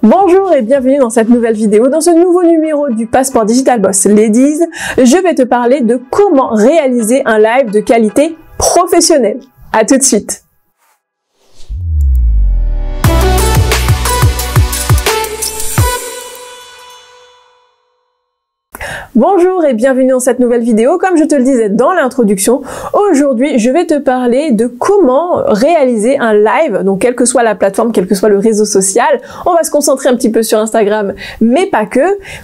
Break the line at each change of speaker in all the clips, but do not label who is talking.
Bonjour et bienvenue dans cette nouvelle vidéo. Dans ce nouveau numéro du Passeport Digital Boss Ladies, je vais te parler de comment réaliser un live de qualité professionnelle. À tout de suite. Bonjour et bienvenue dans cette nouvelle vidéo. Comme je te le disais dans l'introduction, aujourd'hui je vais te parler de comment réaliser un live, donc quelle que soit la plateforme, quel que soit le réseau social. On va se concentrer un petit peu sur Instagram, mais pas que.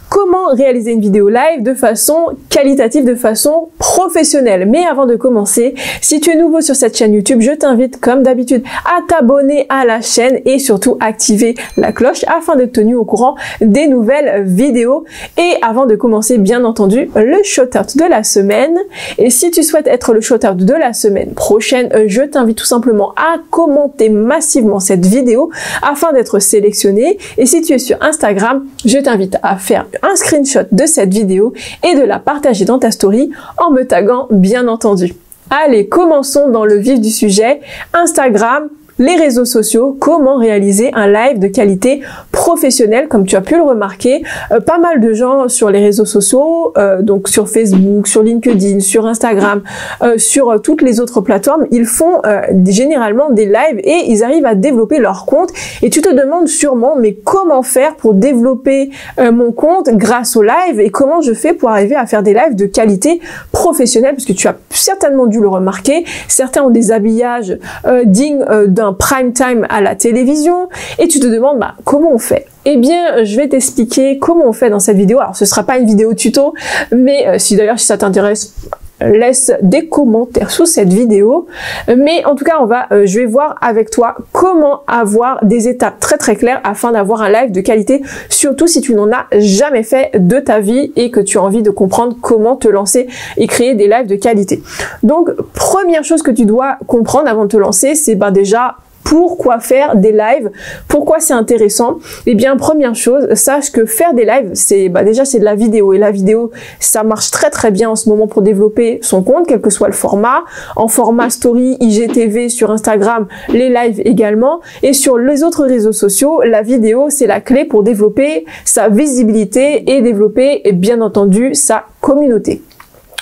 Comment réaliser une vidéo live de façon qualitative, de façon professionnelle. Mais avant de commencer, si tu es nouveau sur cette chaîne YouTube, je t'invite comme d'habitude à t'abonner à la chaîne et surtout activer la cloche afin d'être tenu au courant des nouvelles vidéos. Et avant de commencer, bien entendu, le shout-out de la semaine. Et si tu souhaites être le shout-out de la semaine prochaine, je t'invite tout simplement à commenter massivement cette vidéo afin d'être sélectionné. Et si tu es sur Instagram, je t'invite à faire un screenshot de cette vidéo et de la partager dans ta story en me taguant, bien entendu. Allez, commençons dans le vif du sujet. Instagram, les réseaux sociaux, comment réaliser un live de qualité professionnelle. Comme tu as pu le remarquer, pas mal de gens sur les réseaux sociaux, donc sur Facebook, sur LinkedIn, sur Instagram, sur toutes les autres plateformes, ils font généralement des lives et ils arrivent à développer leur compte. Et tu te demandes sûrement, mais comment faire pour développer mon compte grâce au live et comment je fais pour arriver à faire des lives de qualité professionnelle, parce que tu as certainement dû le remarquer, certains ont des habillages dignes d'un prime time à la télévision et tu te demandes comment on fait. Eh bien, je vais t'expliquer comment on fait dans cette vidéo. Alors, ce sera pas une vidéo tuto, mais si ça t'intéresse, laisse des commentaires sous cette vidéo. Mais en tout cas, je vais voir avec toi comment avoir des étapes très claires afin d'avoir un live de qualité, surtout si tu n'en as jamais fait de ta vie et que tu as envie de comprendre comment te lancer et créer des lives de qualité. Donc, première chose que tu dois comprendre avant de te lancer, c'est déjà pourquoi faire des lives, pourquoi c'est intéressant. Eh bien, première chose, sache que faire des lives, c'est déjà c'est de la vidéo, et la vidéo, ça marche très bien en ce moment pour développer son compte, quel que soit le format, en format story, IGTV sur Instagram, les lives également, et sur les autres réseaux sociaux, la vidéo, c'est la clé pour développer sa visibilité et développer, bien entendu, sa communauté.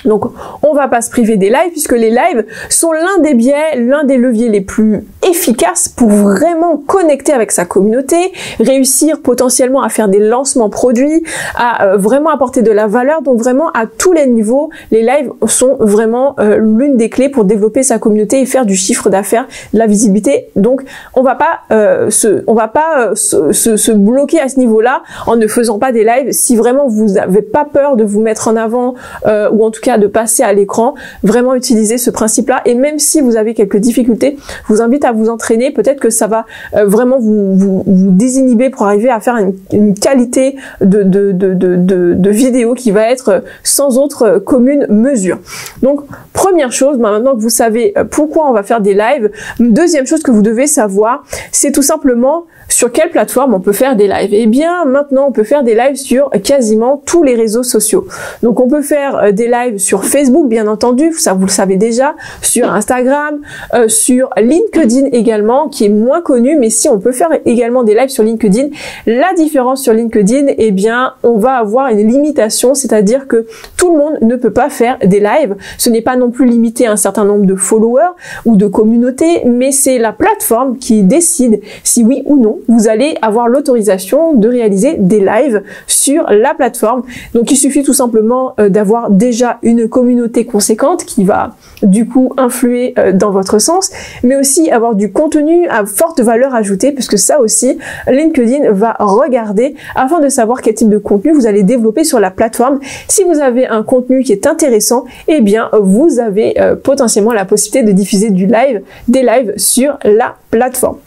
Donc, on va pas se priver des lives puisque les lives sont l'un des biais, l'un des leviers les plus efficaces pour vraiment connecter avec sa communauté, réussir potentiellement à faire des lancements produits, à vraiment apporter de la valeur. Donc vraiment à tous les niveaux, les lives sont vraiment l'une des clés pour développer sa communauté et faire du chiffre d'affaires, de la visibilité. Donc on va pas se bloquer à ce niveau-là en ne faisant pas des lives. Si vraiment vous n'avez pas peur de vous mettre en avant ou en tout cas de passer à l'écran, vraiment utiliser ce principe-là. Et même si vous avez quelques difficultés, je vous invite à vous entraîner. Peut-être que ça va vraiment vous désinhiber pour arriver à faire une qualité de vidéo qui va être sans autre commune mesure. Donc, première chose, maintenant que vous savez pourquoi on va faire des lives, deuxième chose que vous devez savoir, c'est tout simplement sur quelle plateforme on peut faire des lives. Eh bien, maintenant, on peut faire des lives sur quasiment tous les réseaux sociaux. Donc, on peut faire des lives sur Facebook, bien entendu, ça vous le savez déjà, sur Instagram, sur LinkedIn également, qui est moins connu, mais si on peut faire également des lives sur LinkedIn. La différence sur LinkedIn, eh bien, on va avoir une limitation, c'est-à-dire que tout le monde ne peut pas faire des lives. Ce n'est pas non plus limité à un certain nombre de followers ou de communautés, mais c'est la plateforme qui décide si oui ou non vous allez avoir l'autorisation de réaliser des lives sur la plateforme. Donc, il suffit tout simplement d'avoir déjà une communauté conséquente qui va du coup influer dans votre sens, mais aussi avoir du contenu à forte valeur ajoutée, puisque ça aussi, LinkedIn va regarder afin de savoir quel type de contenu vous allez développer sur la plateforme. Si vous avez un contenu qui est intéressant, eh bien, vous avez potentiellement la possibilité de diffuser des lives sur la plateforme.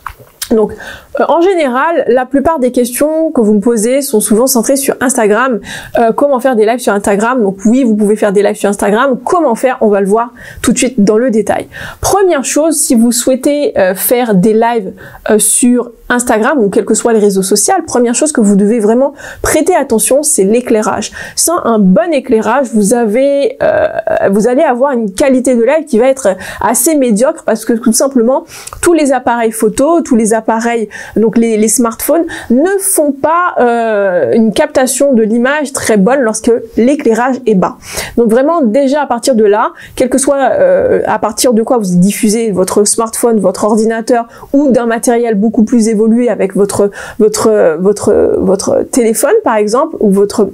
Donc, en général, la plupart des questions que vous me posez sont souvent centrées sur Instagram. Comment faire des lives sur Instagram? Donc oui, vous pouvez faire des lives sur Instagram. Comment faire? On va le voir tout de suite dans le détail. Première chose, si vous souhaitez faire des lives sur Instagram ou quel que soit les réseaux sociaux, première chose que vous devez vraiment prêter attention, c'est l'éclairage. Sans un bon éclairage, vous allez avoir une qualité de live qui va être assez médiocre parce que tout simplement, tous les appareils photo, tous les appareils, donc les smartphones, ne font pas une captation de l'image très bonne lorsque l'éclairage est bas. Donc vraiment, déjà à partir de là, quel que soit à partir de quoi vous diffusez votre smartphone, votre ordinateur ou d'un matériel beaucoup plus évolué avec votre téléphone par exemple, ou votre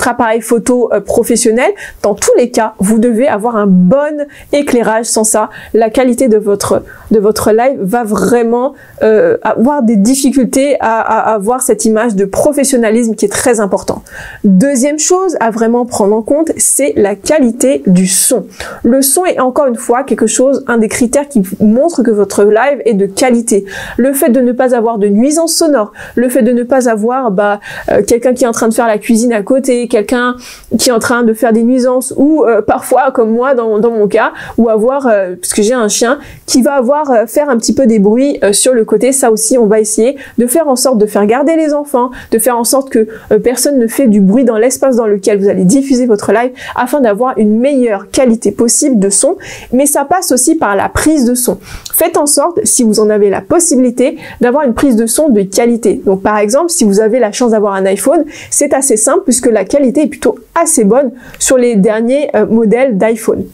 appareil photo professionnel, dans tous les cas, vous devez avoir un bon éclairage. Sans ça, la qualité de votre live va vraiment avoir des difficultés à avoir cette image de professionnalisme qui est très important. Deuxième chose à vraiment prendre en compte, c'est la qualité du son. Le son est encore une fois un des critères qui montre que votre live est de qualité. Le fait de ne pas avoir de nuisances sonores, le fait de ne pas avoir quelqu'un qui est en train de faire la cuisine à côté, quelqu'un qui est en train de faire des nuisances, ou parfois comme moi dans mon cas, ou avoir, parce que j'ai un chien, qui va faire un petit peu des bruits sur le côté. Ça aussi, on va essayer de faire en sorte de faire garder les enfants, de faire en sorte que personne ne fait du bruit dans l'espace dans lequel vous allez diffuser votre live, afin d'avoir une meilleure qualité possible de son. Mais ça passe aussi par la prise de son. Faites en sorte, si vous en avez la possibilité, d'avoir une prise de son de qualité. Donc par exemple, si vous avez la chance d'avoir un iPhone, c'est assez simple puisque la qualité est plutôt assez bonne sur les derniers modèles d'iPhone.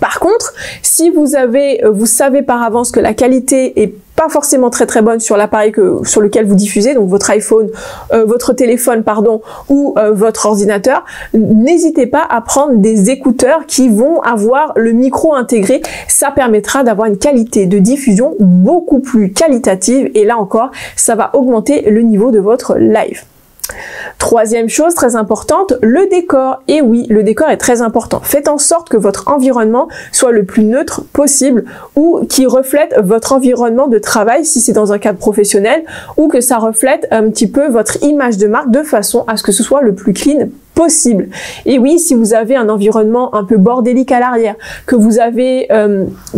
Par contre, si vous savez par avance que la qualité est pas forcément très bonne sur l'appareil sur lequel vous diffusez, donc votre iPhone, votre téléphone pardon, ou votre ordinateur, n'hésitez pas à prendre des écouteurs qui vont avoir le micro intégré. Ça permettra d'avoir une qualité de diffusion beaucoup plus qualitative et là encore, ça va augmenter le niveau de votre live. Troisième chose très importante, le décor. Et oui, le décor est très important. Faites en sorte que votre environnement soit le plus neutre possible ou qui reflète votre environnement de travail si c'est dans un cadre professionnel, ou que ça reflète un petit peu votre image de marque de façon à ce que ce soit le plus clean possible. Et oui, si vous avez un environnement un peu bordélique à l'arrière, que vous avez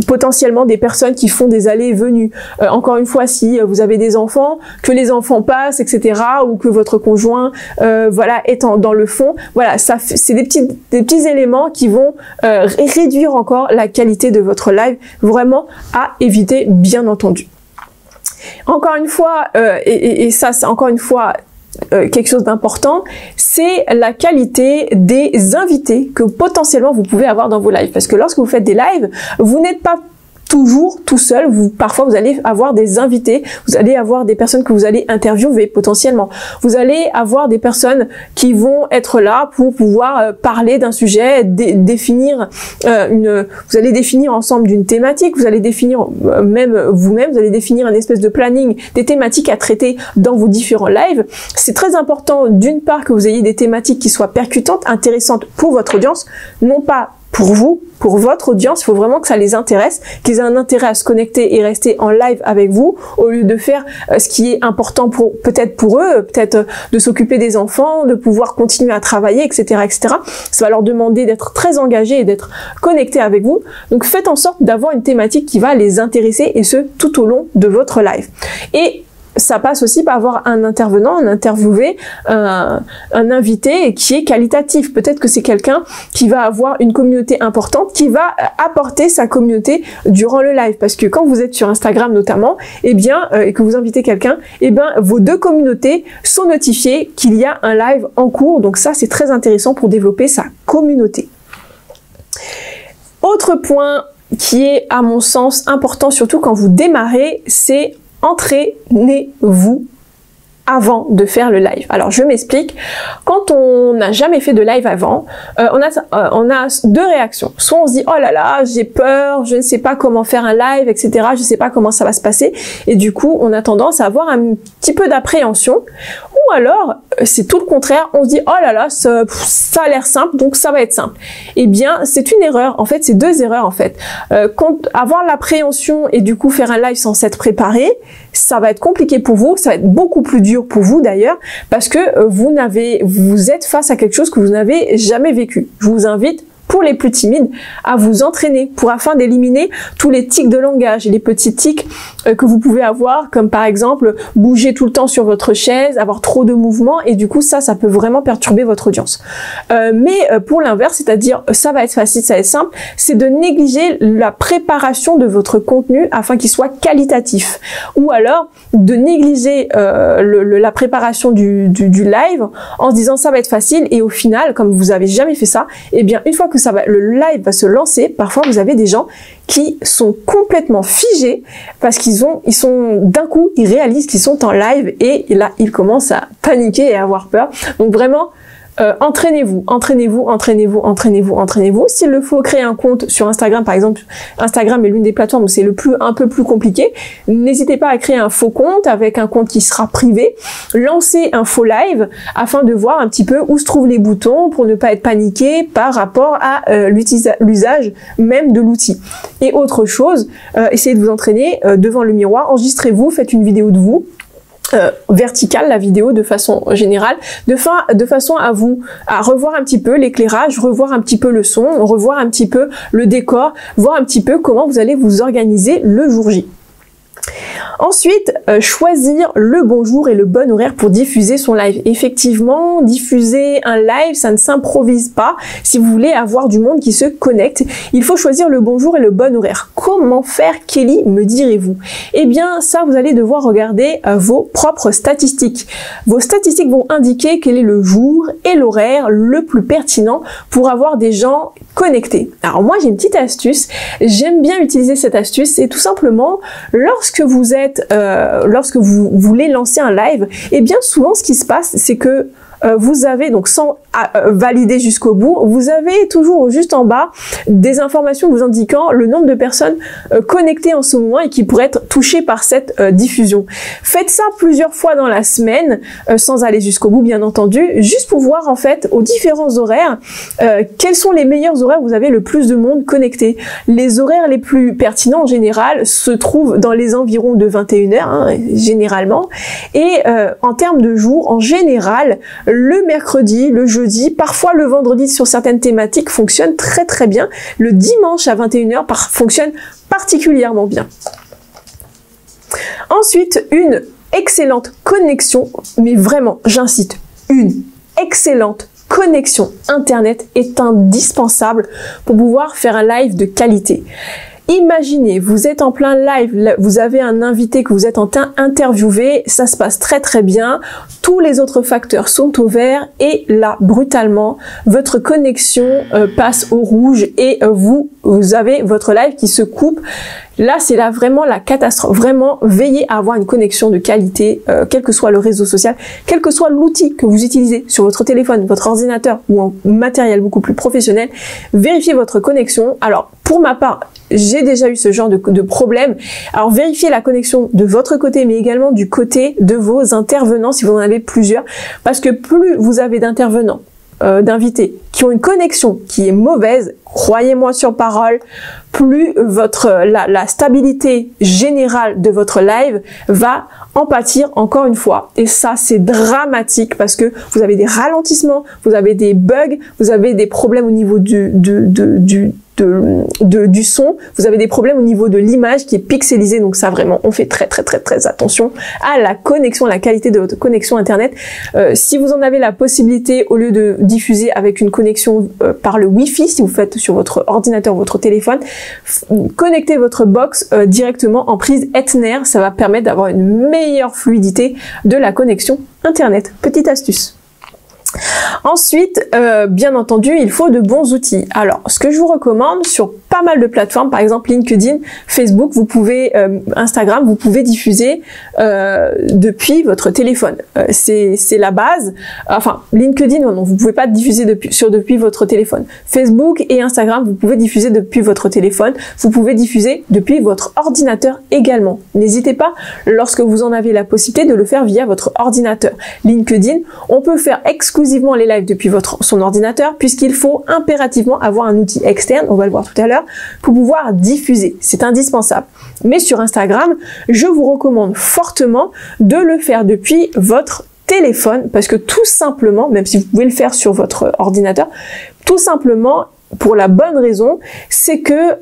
potentiellement des personnes qui font des allées et venues, encore une fois, si vous avez des enfants, que les enfants passent, etc., ou que votre conjoint est dans le fond, voilà, c'est des petits éléments qui vont réduire encore la qualité de votre live, vraiment à éviter, bien entendu. Encore une fois, et ça c'est encore une fois quelque chose d'important, c'est la qualité des invités que potentiellement vous pouvez avoir dans vos lives. Parce que lorsque vous faites des lives, vous n'êtes pas toujours tout seul, parfois vous allez avoir des invités, vous allez avoir des personnes que vous allez interviewer potentiellement, vous allez avoir des personnes qui vont être là pour pouvoir parler d'un sujet, définir vous allez définir ensemble d'une thématique, vous allez définir même vous-même, vous allez définir un espèce de planning des thématiques à traiter dans vos différents lives. C'est très important d'une part que vous ayez des thématiques qui soient percutantes, intéressantes pour votre audience, non pas pour vous, pour votre audience. Il faut vraiment que ça les intéresse, qu'ils aient un intérêt à se connecter et rester en live avec vous, au lieu de faire ce qui est important peut-être pour eux, peut-être de s'occuper des enfants, de pouvoir continuer à travailler, etc., etc. Ça va leur demander d'être très engagés et d'être connectés avec vous. Donc faites en sorte d'avoir une thématique qui va les intéresser, et ce tout au long de votre live. Et ça passe aussi par avoir un intervenant, un interviewé, un invité qui est qualitatif. Peut-être que c'est quelqu'un qui va avoir une communauté importante, qui va apporter sa communauté durant le live. Parce que quand vous êtes sur Instagram notamment, et que vous invitez quelqu'un, vos deux communautés sont notifiées qu'il y a un live en cours. Donc ça, c'est très intéressant pour développer sa communauté. Autre point qui est, à mon sens, important, surtout quand vous démarrez, c'est entraînez-vous avant de faire le live. Alors je m'explique. Quand on n'a jamais fait de live avant, on a deux réactions. Soit on se dit oh là là, j'ai peur, je ne sais pas comment faire un live, etc. Je ne sais pas comment ça va se passer, et du coup on a tendance à avoir un petit peu d'appréhension. Ou alors c'est tout le contraire, on se dit oh là là, ça a l'air simple, donc ça va être simple. Eh bien c'est une erreur. En fait, c'est deux erreurs en fait. Avoir l'appréhension et du coup faire un live sans s'être préparé, ça va être compliqué pour vous, ça va être beaucoup plus dur pour vous d'ailleurs, parce que vous êtes face à quelque chose que vous n'avez jamais vécu. Je vous invite pour les plus timides, à vous entraîner afin d'éliminer tous les tics de langage et les petits tics que vous pouvez avoir, comme par exemple bouger tout le temps sur votre chaise, avoir trop de mouvements, et du coup ça peut vraiment perturber votre audience. Mais pour l'inverse, c'est-à-dire ça va être facile, ça va être simple, c'est de négliger la préparation de votre contenu afin qu'il soit qualitatif, ou alors de négliger la préparation du live en se disant ça va être facile, et au final, comme vous avez jamais fait ça, et bien une fois que le live va se lancer, parfois vous avez des gens qui sont complètement figés parce qu'ils sont d'un coup, ils réalisent qu'ils sont en live et là ils commencent à paniquer et à avoir peur. Donc vraiment, entraînez-vous. S'il le faut, créer un compte sur Instagram, par exemple. Instagram est l'une des plateformes où c'est un peu plus compliqué. N'hésitez pas à créer un faux compte avec un compte qui sera privé. Lancez un faux live afin de voir un petit peu où se trouvent les boutons pour ne pas être paniqué par rapport à l'usage même de l'outil. Et autre chose, essayez de vous entraîner devant le miroir. Enregistrez-vous, faites une vidéo de vous. Verticale, la vidéo de façon générale, de façon à revoir un petit peu l'éclairage, revoir un petit peu le son, revoir un petit peu le décor, voir un petit peu comment vous allez vous organiser le jour J. Ensuite, choisir le bon jour et le bon horaire pour diffuser son live. Effectivement, diffuser un live, ça ne s'improvise pas. Si vous voulez avoir du monde qui se connecte, il faut choisir le bon jour et le bon horaire. Comment faire, Kelly, me direz-vous? Eh bien, ça, vous allez devoir regarder vos propres statistiques. Vos statistiques vont indiquer quel est le jour et l'horaire le plus pertinent pour avoir des gens connectés. Alors moi, j'ai une petite astuce. J'aime bien utiliser cette astuce. C'est tout simplement lorsque vous voulez lancer un live, et bien souvent ce qui se passe, c'est que vous avez, donc sans valider jusqu'au bout, vous avez toujours juste en bas des informations vous indiquant le nombre de personnes connectées en ce moment et qui pourraient être touchées par cette diffusion. Faites ça plusieurs fois dans la semaine, sans aller jusqu'au bout bien entendu, juste pour voir en fait aux différents horaires quels sont les meilleurs horaires où vous avez le plus de monde connecté. Les horaires les plus pertinents en général se trouvent dans les environs de 21h, hein, généralement, et en termes de jours, en général, le mercredi, le jeudi, parfois le vendredi sur certaines thématiques fonctionne très très bien. Le dimanche à 21h fonctionne particulièrement bien. Ensuite, une excellente connexion, mais vraiment, j'insiste, une excellente connexion Internet est indispensable pour pouvoir faire un live de qualité. Imaginez, vous êtes en plein live, vous avez un invité que vous êtes en train d'interviewer, ça se passe très très bien, tous les autres facteurs sont au vert et là, brutalement, votre connexion passe au rouge et vous avez votre live qui se coupe. Là, c'est là vraiment la catastrophe. Vraiment, veillez à avoir une connexion de qualité, quel que soit le réseau social, quel que soit l'outil que vous utilisez sur votre téléphone, votre ordinateur ou un matériel beaucoup plus professionnel. Vérifiez votre connexion. Alors, pour ma part, j'ai déjà eu ce genre de problème. Alors, vérifiez la connexion de votre côté, mais également du côté de vos intervenants si vous en avez plusieurs. Parce que plus vous avez d'intervenants, d'invités qui ont une connexion qui est mauvaise, croyez-moi sur parole, plus la stabilité générale de votre live va en pâtir encore une fois. Et ça, c'est dramatique parce que vous avez des ralentissements, vous avez des bugs, vous avez des problèmes au niveau du son, vous avez des problèmes au niveau de l'image qui est pixelisée. Donc ça, vraiment, on fait très attention à la connexion, à la qualité de votre connexion Internet. Si vous en avez la possibilité, au lieu de diffuser avec une connexion par le Wi-Fi, si vous faites sur votre ordinateur ou votre téléphone, connectez votre box directement en prise Ethernet. Ça va permettre d'avoir une meilleure fluidité de la connexion Internet. Petite astuce. Ensuite, bien entendu, il faut de bons outils. Alors, ce que je vous recommande sur pas mal de plateformes, par exemple LinkedIn, Facebook, vous pouvez Instagram, vous pouvez diffuser depuis votre téléphone. C'est la base. Enfin, LinkedIn, non, vous pouvez pas diffuser depuis votre téléphone. Facebook et Instagram, vous pouvez diffuser depuis votre téléphone. Vous pouvez diffuser depuis votre ordinateur également. N'hésitez pas, lorsque vous en avez la possibilité, de le faire via votre ordinateur. LinkedIn, on peut faire exclusivement les lives depuis son ordinateur, puisqu'il faut impérativement avoir un outil externe, on va le voir tout à l'heure, pour pouvoir diffuser. C'est indispensable. Mais sur Instagram, je vous recommande fortement de le faire depuis votre téléphone, parce que tout simplement, même si vous pouvez le faire sur votre ordinateur, tout simplement, pour la bonne raison, c'est que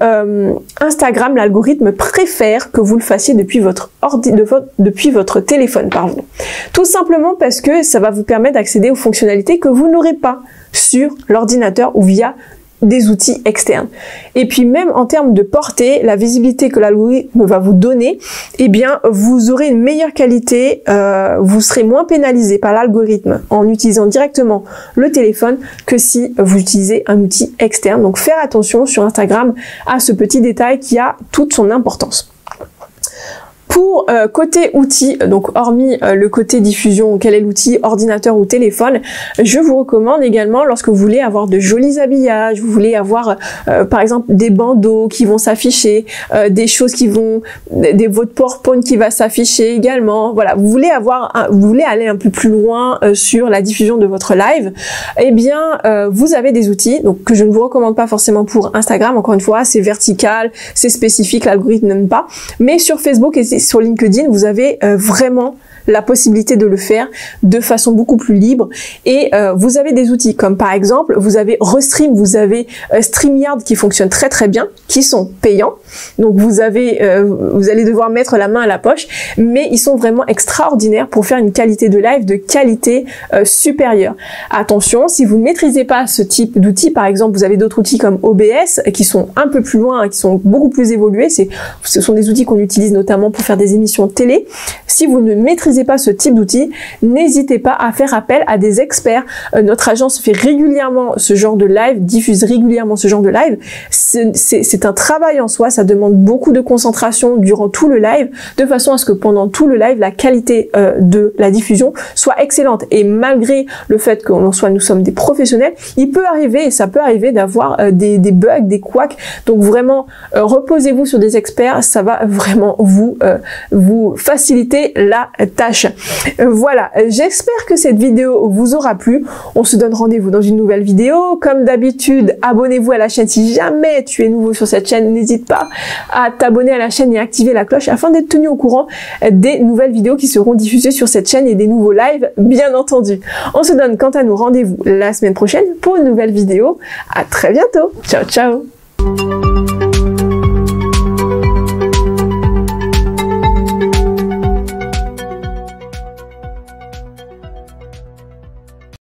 Instagram, l'algorithme préfère que vous le fassiez depuis votre téléphone, pardon. Tout simplement parce que ça va vous permettre d'accéder aux fonctionnalités que vous n'aurez pas sur l'ordinateur ou via des outils externes. Et puis même en termes de portée, la visibilité que l'algorithme va vous donner, eh bien vous aurez une meilleure qualité, vous serez moins pénalisé par l'algorithme en utilisant directement le téléphone que si vous utilisez un outil externe. Donc faire attention sur Instagram à ce petit détail qui a toute son importance. Pour côté outils, donc hormis le côté diffusion, quel est l'outil, ordinateur ou téléphone, je vous recommande également lorsque vous voulez avoir de jolis habillages, vous voulez avoir par exemple des bandeaux qui vont s'afficher, des choses qui vont, votre PowerPoint qui va s'afficher également, voilà, vous voulez aller un peu plus loin sur la diffusion de votre live, eh bien vous avez des outils donc que je ne vous recommande pas forcément pour Instagram, encore une fois c'est vertical, c'est spécifique, l'algorithme n'aime pas, mais sur Facebook et sur LinkedIn, vous avez vraiment la possibilité de le faire de façon beaucoup plus libre et vous avez des outils comme par exemple vous avez Restream, vous avez StreamYard qui fonctionnent très très bien, qui sont payants, donc vous allez devoir mettre la main à la poche, mais ils sont vraiment extraordinaires pour faire une qualité de live de qualité supérieure. Attention, si vous ne maîtrisez pas ce type d'outils, par exemple vous avez d'autres outils comme OBS qui sont un peu plus loin, qui sont beaucoup plus évolués, ce sont des outils qu'on utilise notamment pour faire des émissions télé. Si vous ne maîtrisez pas ce type d'outils, n'hésitez pas à faire appel à des experts. Notre agence fait régulièrement ce genre de live, diffuse régulièrement ce genre de live. C'est un travail en soi, ça demande beaucoup de concentration durant tout le live, de façon à ce que pendant tout le live, la qualité de la diffusion soit excellente. Et malgré le fait que nous sommes des professionnels, il peut arriver, et ça peut arriver d'avoir des bugs, des couacs. Donc vraiment, reposez-vous sur des experts, ça va vraiment vous faciliter la tâche. Voilà, j'espère que cette vidéo vous aura plu. On se donne rendez-vous dans une nouvelle vidéo. Comme d'habitude, abonnez-vous à la chaîne si jamais tu es nouveau sur cette chaîne. N'hésite pas à t'abonner à la chaîne et activer la cloche afin d'être tenu au courant des nouvelles vidéos qui seront diffusées sur cette chaîne et des nouveaux lives, bien entendu. On se donne quant à nous rendez-vous la semaine prochaine pour une nouvelle vidéo. À très bientôt. Ciao, ciao.